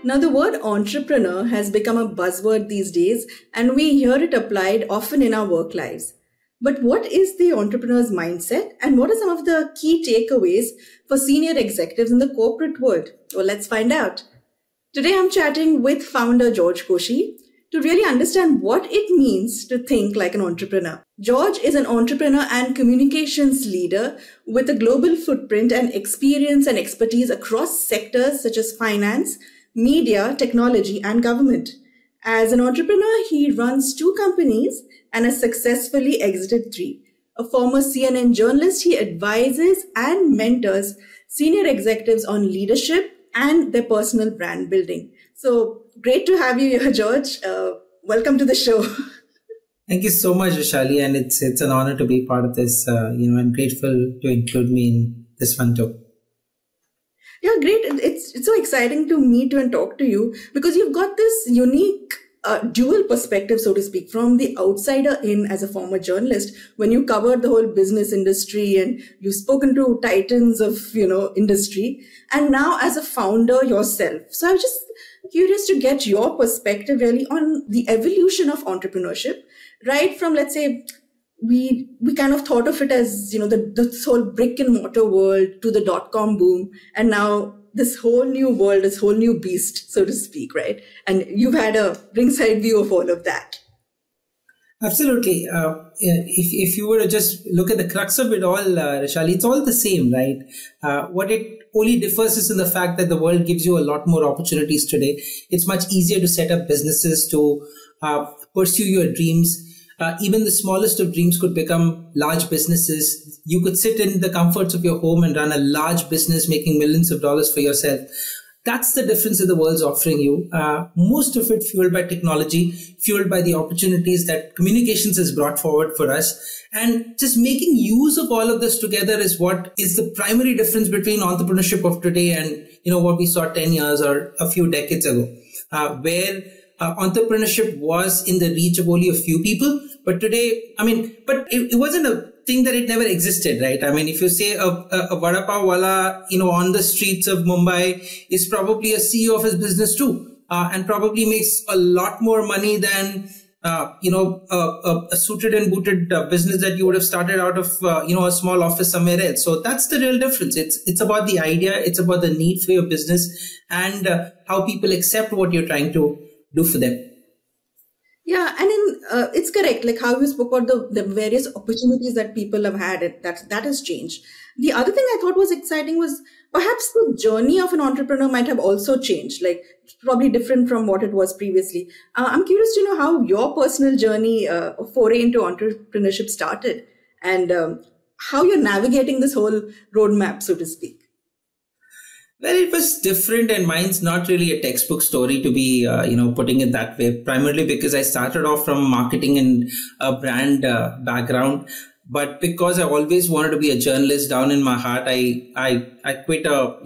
Now, the word entrepreneur has become a buzzword these days, and we hear it applied often in our work lives. But what is the entrepreneur's mindset, and what are some of the key takeaways for senior executives in the corporate world? Well, let's find out. Today, I'm chatting with founder George Koshy to really understand what it means to think like an entrepreneur. George is an entrepreneur and communications leader with a global footprint and experience and expertise across sectors such as finance, media, technology, and government. As an entrepreneur, he runs two companies and has successfully exited three. A former CNN journalist, he advises and mentors senior executives on leadership and their personal brand building. So great to have you here, George. Welcome to the show. Thank you so much, Vrushali, and it's an honor to be part of this. I'm grateful to include me in this one too. Yeah, great. It's so exciting to meet you and talk to you because you've got this unique dual perspective, so to speak, from the outsider in as a former journalist when you covered the whole business industry and you've spoken to titans of, industry, and now as a founder yourself. So I'm just curious to get your perspective really on the evolution of entrepreneurship, right from, let's say, we kind of thought of it as, this whole brick and mortar world to the dot-com boom. And now this whole new world, this whole new beast, so to speak, right? And you've had a ringside view of all of that. Absolutely. If you were to just look at the crux of it all, Vrushali, it's all the same, right? What it only differs is in the fact that the world gives you a lot more opportunities today. It's much easier to set up businesses, to pursue your dreams. Even the smallest of dreams could become large businesses. You could sit in the comforts of your home and run a large business making millions of dollars for yourself. That's the difference that the world's offering you. Most of it fueled by technology, fueled by the opportunities that communications has brought forward for us. And just making use of all of this together is what is the primary difference between entrepreneurship of today and, what we saw 10 years or a few decades ago, where entrepreneurship was in the reach of only a few people. But today, but it wasn't a thing that it never existed, right? If you say a vada pav wala, on the streets of Mumbai is probably a CEO of his business too, and probably makes a lot more money than, a suited and booted business that you would have started out of, a small office somewhere else. So that's the real difference. It's about the idea. It's about the need for your business and how people accept what you're trying to do for them. Yeah, and it's correct, like how you spoke about the various opportunities that people have had, that has changed. The other thing I thought was exciting was perhaps the journey of an entrepreneur might have also changed, like probably different from what it was previously. I'm curious to know how your personal journey of foray into entrepreneurship started and how you're navigating this whole roadmap, so to speak. Well, it was different, and mine's not really a textbook story to be, putting it that way, primarily because I started off from marketing and a brand background. But because I always wanted to be a journalist down in my heart, I quit a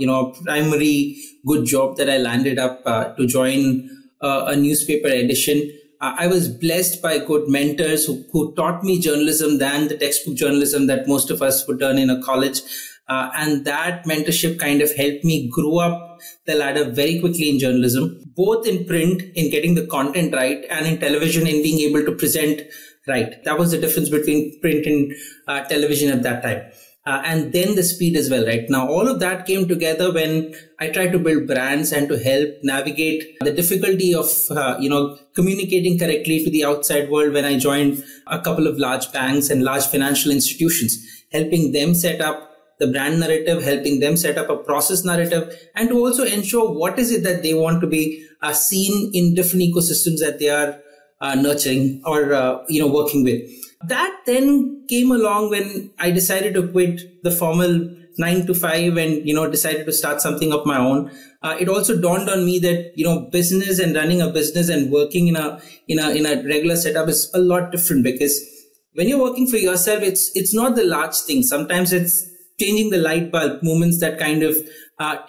primary good job that I landed up to join a newspaper edition. I was blessed by good mentors who taught me journalism than the textbook journalism that most of us would learn in a college. And that mentorship kind of helped me grow up the ladder very quickly in journalism, both in print, in getting the content right, and in television, in being able to present right. That was the difference between print and television at that time. And then the speed as well, right? Now, all of that came together when I tried to build brands and to help navigate the difficulty of, communicating correctly to the outside world when I joined a couple of large banks and large financial institutions, helping them set up the brand narrative, helping them set up a process narrative, and to also ensure what is it that they want to be seen in different ecosystems that they are nurturing or, working with. That then came along when I decided to quit the formal 9 to 5 and, decided to start something of my own. It also dawned on me that, business and running a business and working in a regular setup is a lot different, because when you're working for yourself, it's not the large thing. Sometimes it's changing the light bulb movements that kind of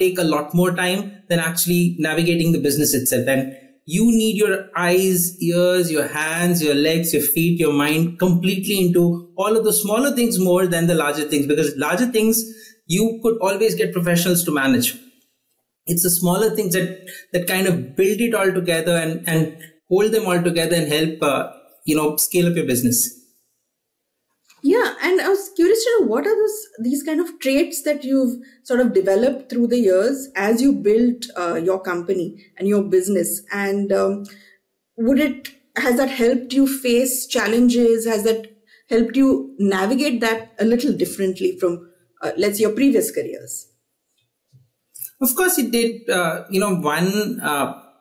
take a lot more time than actually navigating the business itself. And you need your eyes, ears, your hands, your legs, your feet, your mind completely into all of the smaller things more than the larger things, because larger things you could always get professionals to manage. It's the smaller things that kind of build it all together and hold them all together and help, scale up your business. Yeah, and I was curious to know what are these kind of traits that you've sort of developed through the years as you built your company and your business, and has that helped you face challenges? Has that helped you navigate that a little differently from, let's say, your previous careers? Of course, it did.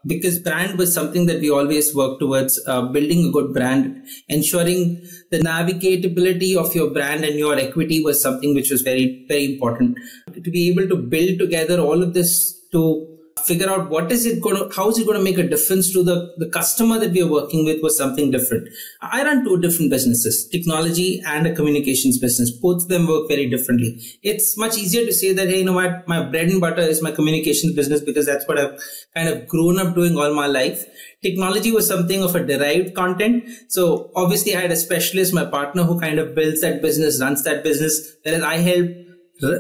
Because brand was something that we always worked towards, building a good brand, ensuring the navigatability of your brand and your equity was something which was very, very important. To be able to build together all of this to figure out how is it going to make a difference to the customer that we are working with was something different. I run two different businesses, technology and a communications business. Both of them work very differently. It's much easier to say that, hey, you know what, my bread and butter is my communications business because that's what I've kind of grown up doing all my life. Technology was something of a derived content. So obviously I had a specialist, my partner, who kind of builds that business, runs that business, whereas I help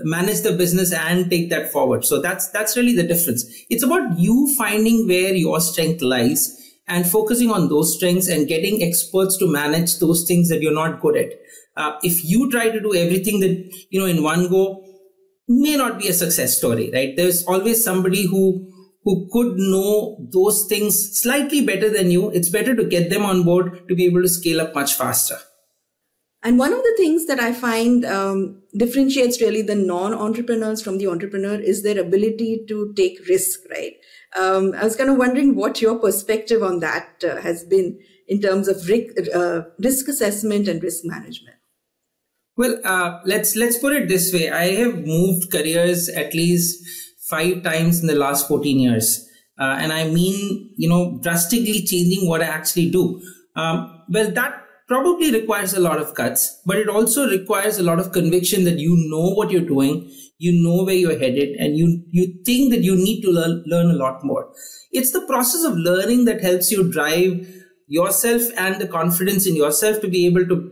manage the business and take that forward. So that's really the difference. It's about you finding where your strength lies and focusing on those strengths and getting experts to manage those things that you're not good at. If you try to do everything that, in one go, may not be a success story, right? There's always somebody who could know those things slightly better than you. It's better to get them on board to be able to scale up much faster. And one of the things that I find differentiates really the non-entrepreneurs from the entrepreneur is their ability to take risk, right? I was kind of wondering what your perspective on that has been in terms of risk assessment and risk management. Well, let's put it this way. I have moved careers at least 5 times in the last 14 years. And I mean, drastically changing what I actually do. That probably requires a lot of guts, but it also requires a lot of conviction that you know what you're doing, you know where you're headed, and you think that you need to learn a lot more. It's the process of learning that helps you drive yourself and the confidence in yourself to be able to,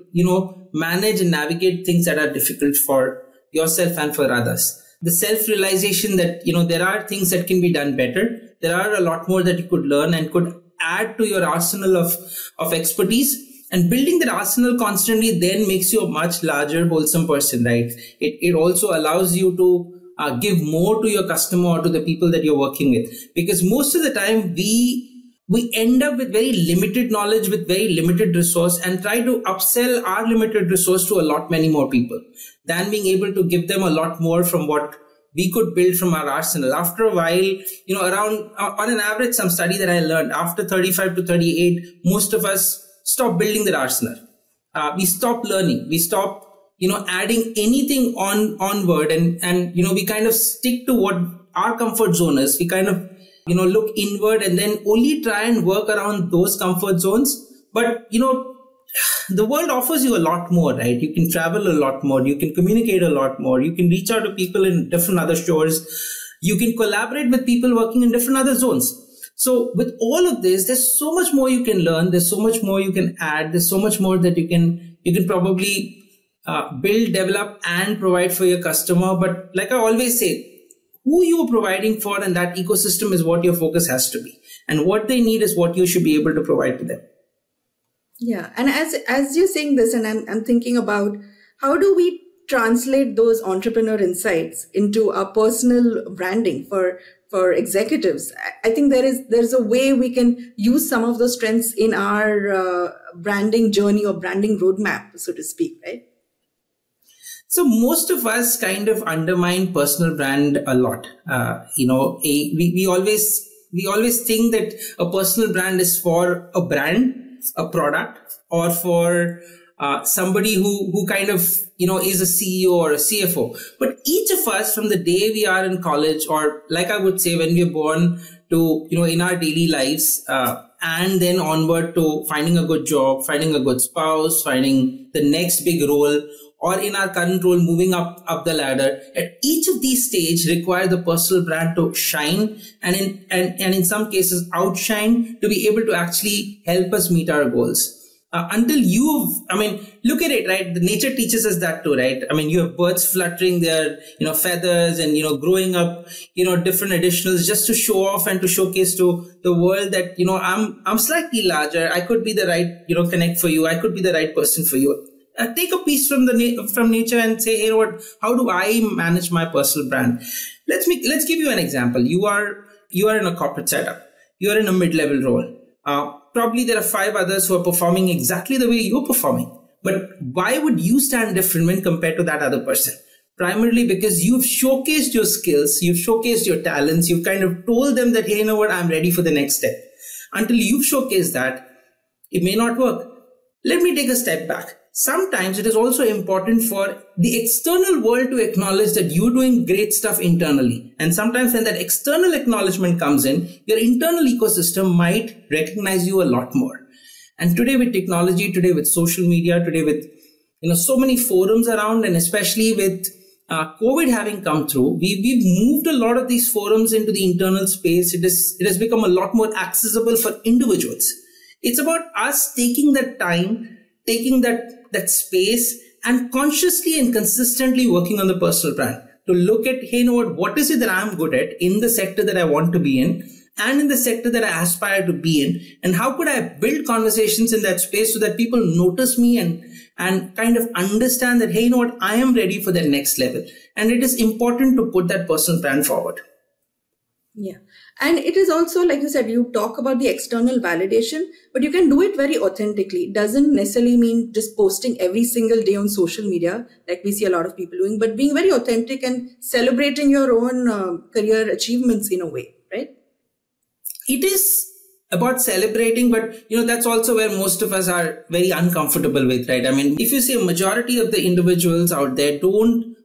manage and navigate things that are difficult for yourself and for others. The self-realization that, there are things that can be done better. There are a lot more that you could learn and could add to your arsenal of expertise. And building that arsenal constantly then makes you a much larger, wholesome person, right? It also allows you to give more to your customer or to the people that you're working with. Because most of the time we end up with very limited knowledge, with very limited resource, and try to upsell our limited resource to a lot many more people than being able to give them a lot more from what we could build from our arsenal. After a while, around on an average, some study that I learned, after 35 to 38, most of us stop building that arsenal. We stop learning. We stop, adding anything onward, and we kind of stick to what our comfort zone is. We kind of, look inward and then only try and work around those comfort zones. But, the world offers you a lot more, right? You can travel a lot more. You can communicate a lot more. You can reach out to people in different other shores. You can collaborate with people working in different other zones. So with all of this, there's so much more you can learn. There's so much more you can add. There's so much more that you can probably build, develop, and provide for your customer. But like I always say, who you are providing for and that ecosystem is what your focus has to be. And what they need is what you should be able to provide to them. Yeah. And as you're saying this, and I'm thinking about how do we translate those entrepreneur insights into our personal branding for executives. I think there's a way we can use some of those strengths in our branding journey or branding roadmap, so to speak, right? So most of us kind of undermine personal brand a lot. We always think that a personal brand is for a brand, a product, or for somebody who kind of, is a CEO or a CFO. But each of us, from the day we are in college, or like I would say when we are born, to, in our daily lives, and then onward to finding a good job, finding a good spouse, finding the next big role, or in our current role, moving up the ladder. At each of these stages require the personal brand to shine and in some cases outshine to be able to actually help us meet our goals. Until look at it, right? The nature teaches us that too, right? I mean, you have birds fluttering their, feathers and, growing up, different additionals just to show off and to showcase to the world that, I'm slightly larger. I could be the right, connect for you. I could be the right person for you. Take a piece from from nature and say, hey, how do I manage my personal brand? Let's give you an example. You are in a corporate setup. You are in a mid-level role. Probably there are 5 others who are performing exactly the way you're performing. But why would you stand different when compared to that other person? Primarily because you've showcased your skills, you've showcased your talents, you've kind of told them that, hey, I'm ready for the next step. Until you've showcased that, it may not work. Let me take a step back. Sometimes it is also important for the external world to acknowledge that you're doing great stuff internally. And sometimes when that external acknowledgement comes in, your internal ecosystem might recognize you a lot more. And today with technology, today with social media, today with so many forums around, and especially with COVID having come through, we've moved a lot of these forums into the internal space. It has become a lot more accessible for individuals. It's about us taking that time, taking that space and consciously and consistently working on the personal brand to look at, hey, what is it that I'm good at in the sector that I want to be in and in the sector that I aspire to be in, and how could I build conversations in that space so that people notice me and kind of understand that, hey, I am ready for that next level. And it is important to put that personal brand forward. Yeah. And it is also, like you said, you talk about the external validation, but you can do it very authentically. It doesn't necessarily mean just posting every single day on social media, like we see a lot of people doing, but being very authentic and celebrating your own career achievements in a way, right? It is about celebrating, but that's also where most of us are very uncomfortable with, right? I mean, if you say a majority of the individuals out there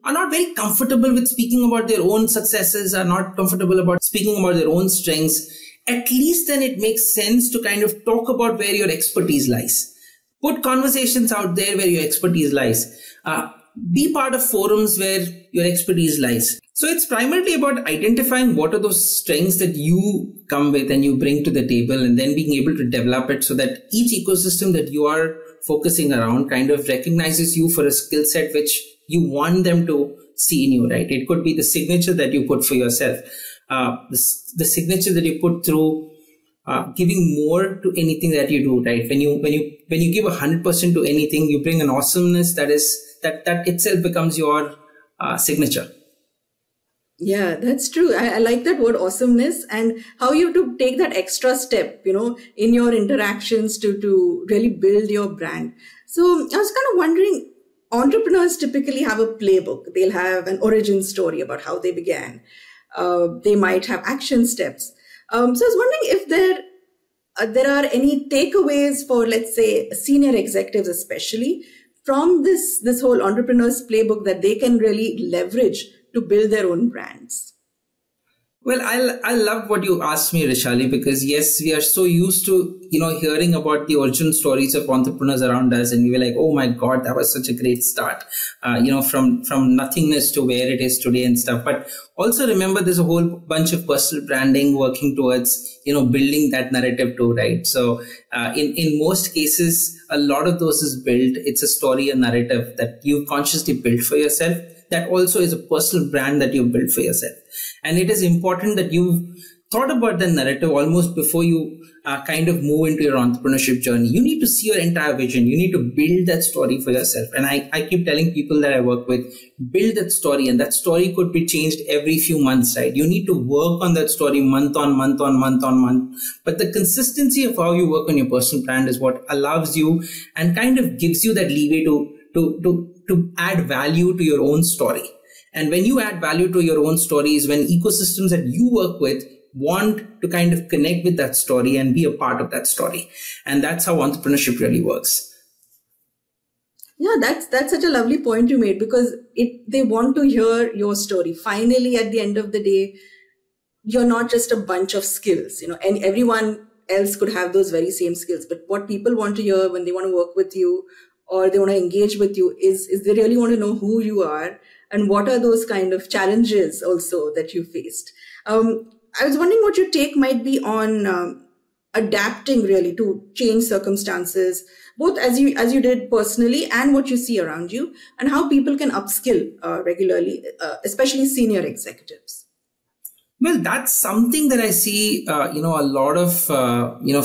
are not very comfortable with speaking about their own successes, are not comfortable about speaking about their own strengths, at least then it makes sense to kind of talk about where your expertise lies. Put conversations out there where your expertise lies. Be part of forums where your expertise lies. So it's primarily about identifying what are those strengths that you come with and you bring to the table, and then being able to develop it so that each ecosystem that you are focusing around kind of recognizes you for a skill set which you want them to see in you, right? It could be the signature that you put for yourself, the signature that you put through giving more to anything that you do, right? When you give 100% to anything, you bring an awesomeness that itself becomes your signature. Yeah, that's true. I like that word awesomeness, and how you have to take that extra step, in your interactions to really build your brand. So I was kind of wondering, entrepreneurs typically have a playbook. They'll have an origin story about how they began. They might have action steps. So I was wondering if there are any takeaways for, let's say, senior executives, especially from this whole entrepreneur's playbook that they can really leverage to build their own brands. Well, I love what you asked me, Vrushali, because yes, we are so used to, hearing about the origin stories of entrepreneurs around us. And we were like, oh my God, that was such a great start, from nothingness to where it is today and stuff. But also remember, there's a whole bunch of personal branding working towards, building that narrative too, right? So in most cases, a lot of those is built. It's a story, a narrative that you consciously built for yourself. That also is a personal brand that you've built for yourself. And it is important that you've thought about the narrative almost before you kind of move into your entrepreneurship journey. You need to see your entire vision. You need to build that story for yourself. And I keep telling people that I work with, build that story. And that story could be changed every few months, right? You need to work on that story month on month on month on month. But the consistency of how you work on your personal brand is what allows you and kind of gives you that leeway to add value to your own story. And when you add value to your own stories, when ecosystems that you work with want to kind of connect with that story and be a part of that story. And that's how entrepreneurship really works. Yeah, that's such a lovely point you made, because they want to hear your story. Finally, at the end of the day, you're not just a bunch of skills, and everyone else could have those very same skills. But what people want to hear when they want to work with you or they want to engage with you is they really want to know who you are and what are those kind of challenges also that you faced. I was wondering what your take might be on adapting really to change circumstances, both as you did personally and what you see around you, and how people can upskill regularly, especially senior executives? Well, that's something that I see, a lot of,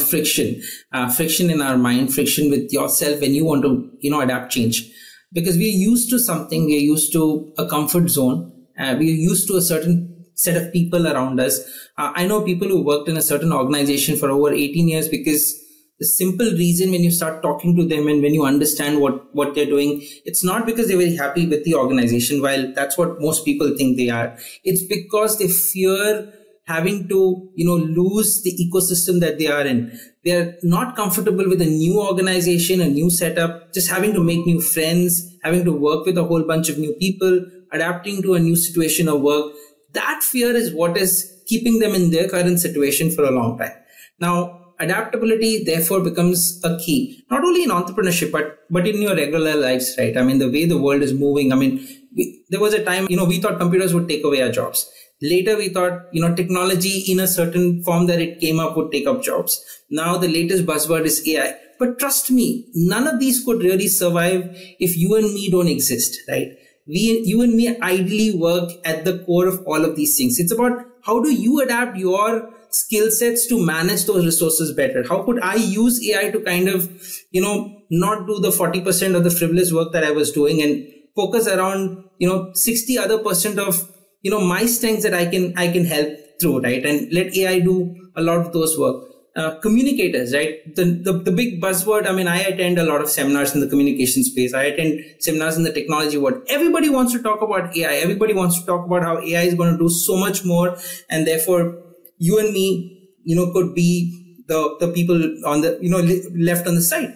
friction in our mind, friction with yourself when you want to, adapt change. Because we're used to something, we're used to a comfort zone, we're used to a certain set of people around us. I know people who worked in a certain organization for over 18 years because the simple reason when you start talking to them and when you understand what they're doing, it's not because they're very happy with the organization, while that's what most people think they are. It's because they fear having to, lose the ecosystem that they are in. They're not comfortable with a new organization, a new setup, just having to make new friends, having to work with a whole bunch of new people, adapting to a new situation of work. That fear is what is keeping them in their current situation for a long time. Now, adaptability therefore becomes a key, not only in entrepreneurship, but in your regular lives, right? I mean, the way the world is moving. I mean, there was a time, we thought computers would take away our jobs. Later, we thought, technology in a certain form that it came up would take up jobs. Now, the latest buzzword is AI. But trust me, none of these could really survive if you and me don't exist, right? You and me ideally work at the core of all of these things. It's about how do you adapt your skill sets to manage those resources better? How could I use AI to kind of, not do the 40% of the frivolous work that I was doing and focus around, 60 other percent of, my strengths that I can help through, right? And let AI do a lot of those work. Communicators, right? The big buzzword. I mean, I attend a lot of seminars in the communication space. I attend seminars in the technology world. Everybody wants to talk about AI. Everybody wants to talk about how AI is going to do so much more. And therefore, you and me, could be the people on the, left on the side.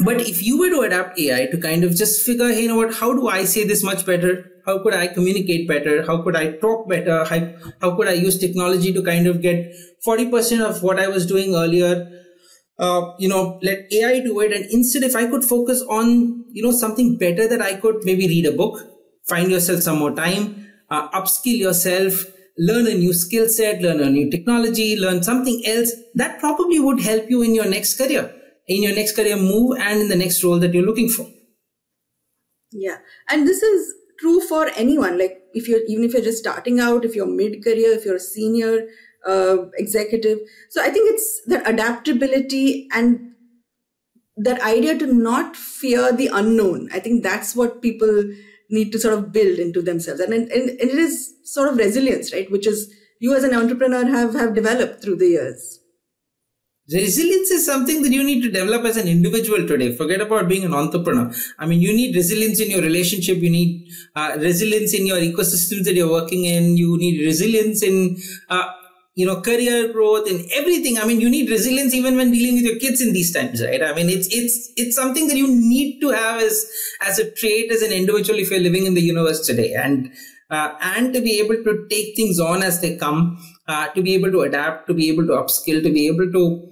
But if you were to adapt AI to kind of just figure, hey, how do I say this much better? How could I communicate better? How could I talk better? How could I use technology to kind of get 40% of what I was doing earlier? Let AI do it. And instead, if I could focus on, something better, that I could maybe read a book, find yourself some more time, upskill yourself, learn a new skill set, learn a new technology, learn something else, that probably would help you in your next career move and in the next role that you're looking for. Yeah. And this is true for anyone. Like even if you're just starting out, if you're mid-career, if you're a senior executive. So I think it's the adaptability and that idea to not fear the unknown. I think that's what people need to sort of build into themselves. And it is sort of resilience, right? Which is you as an entrepreneur have developed through the years. Resilience is something that you need to develop as an individual today. Forget about being an entrepreneur. I mean, you need resilience in your relationship. You need resilience in your ecosystems that you're working in. You need resilience in, career growth and everything. I mean, you need resilience even when dealing with your kids in these times, right? I mean, it's something that you need to have as a trait, as an individual, if you're living in the universe today. And to be able to take things on as they come, to be able to adapt, to be able to upskill, to be able to,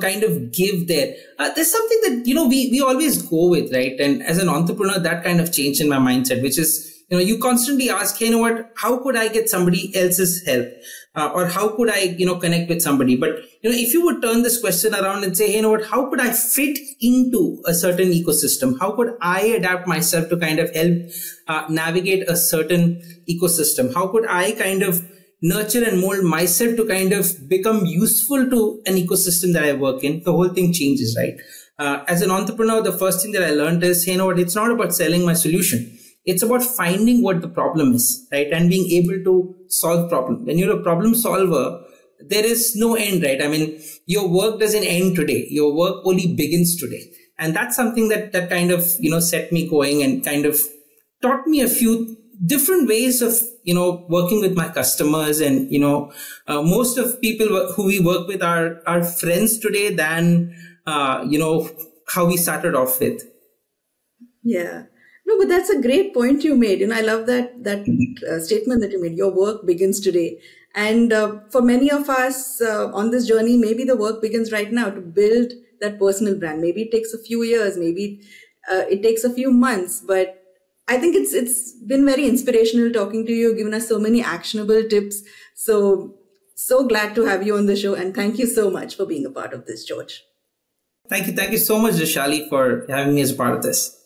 kind of give there. There's something that, we always go with, right? And as an entrepreneur, that kind of changed in my mindset, which is, you constantly ask, hey, how could I get somebody else's help? Or how could I, connect with somebody? But, if you would turn this question around and say, hey, how could I fit into a certain ecosystem? How could I adapt myself to kind of help navigate a certain ecosystem? How could I kind of nurture and mold myself to kind of become useful to an ecosystem that I work in? The whole thing changes, right? As an entrepreneur, the first thing that I learned is, hey, it's not about selling my solution. It's about finding what the problem is, right? And being able to solve problem. When you're a problem solver, there is no end, right? I mean, your work doesn't end today. Your work only begins today. And that's something that kind of, set me going and kind of taught me a few different ways of, working with my customers. And, most of people who we work with are friends today than, how we started off with. Yeah. No, but that's a great point you made. I love that statement that you made. Your work begins today. And for many of us on this journey, maybe the work begins right now to build that personal brand. Maybe it takes a few years, maybe it takes a few months, but I think it's been very inspirational talking to you, given us so many actionable tips. So So glad to have you on the show, and thank you so much for being a part of this, George. Thank you so much, Vrushali, for having me as a part of this.